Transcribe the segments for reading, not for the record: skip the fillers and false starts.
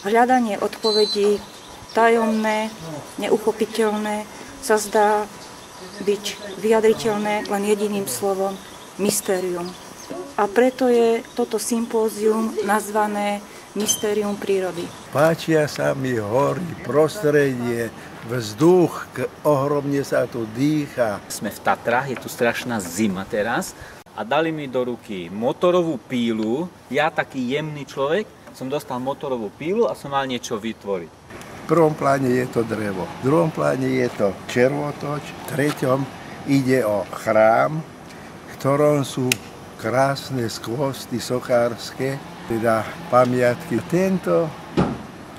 Hľadanie odpovedí tajomné, neuchopiteľné sa zdá byť vyjadriteľné len jediným slovom mystérium. A preto je toto sympózium nazvané Mystérium prírody. Páčia sa mi hory, prostredie, vzduch, ohromne sa tu dýcha. Sme v Tatrách, je tu strašná zima teraz a dali mi do ruky motorovú pílu. Ja, taký jemný človek, som dostal motorovú pílu a som mal niečo vytvoriť. V prvom pláne je to drevo, v druhom pláne je to červotoč, v treťom ide o chrám, v ktorom sú krásne skvosty sochárske, teda pamiatky. Tento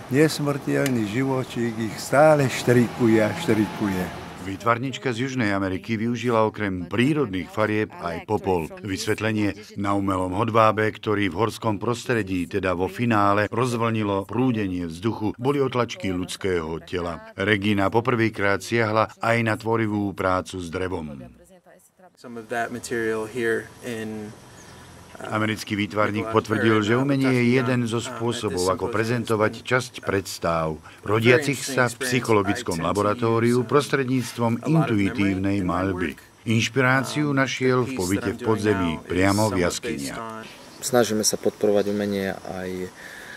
nesmrteľný živočík ich stále štrikuje a štrikuje. Výtvarnička z Južnej Ameriky využila okrem prírodných farieb aj popol. Vysvetlenie na umelom hodvábe, ktorý v horskom prostredí, teda vo finále, rozvlnilo prúdenie vzduchu, boli otlačky ľudského tela. Regina poprvýkrát siahla aj na tvorivú prácu s drevom. Americký výtvarník potvrdil, že umenie je jeden zo spôsobov, ako prezentovať časť predstáv, rodiacich sa v psychologickom laboratóriu prostredníctvom intuitívnej maľby. Inšpiráciu našiel v pobyte v podzemí, priamo v jaskyniach. Snažíme sa podporovať umenie aj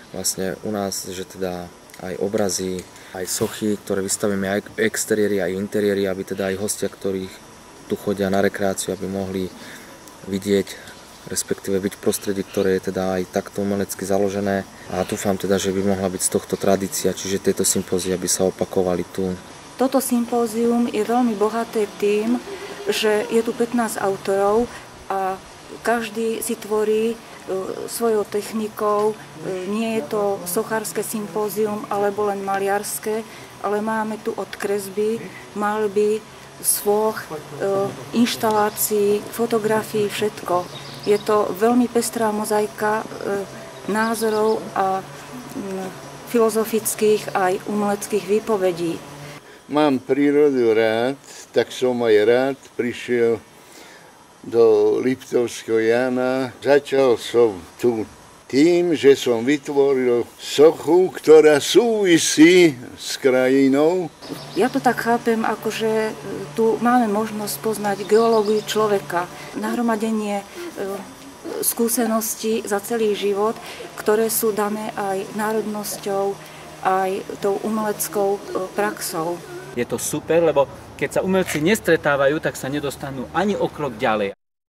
vlastne u nás, že teda aj obrazy, aj sochy, ktoré vystavíme aj exteriéry, aj interiéry, aby teda aj hostia, ktorí tu chodia na rekreáciu, aby mohli vidieť, respektíve byť v prostredí, ktoré je teda aj takto umelecky založené. A dúfam teda, že by mohla byť z tohto tradícia, čiže tieto sympózia by sa opakovali tu. Toto sympózium je veľmi bohaté tým, že je tu 15 autorov a každý si tvorí svojou technikou. Nie je to sochárske sympózium alebo len maliarské, ale máme tu od kresby, maľby, svoch, inštalácií, fotografií, všetko. Je to veľmi pestrá mozaika názorov a filozofických aj umeleckých výpovedí. Mám prírodu rád, tak som aj rád prišiel do Liptovského Jána. Začal som tu tým, že som vytvoril sochu, ktorá súvisí s krajinou. Ja to tak chápem, ako že tu máme možnosť poznať geológiu človeka, nahromadenie skúseností za celý život, ktoré sú dané aj národnosťou, aj tou umeleckou praxou. Je to super, lebo keď sa umelci nestretávajú, tak sa nedostanú ani o krok ďalej.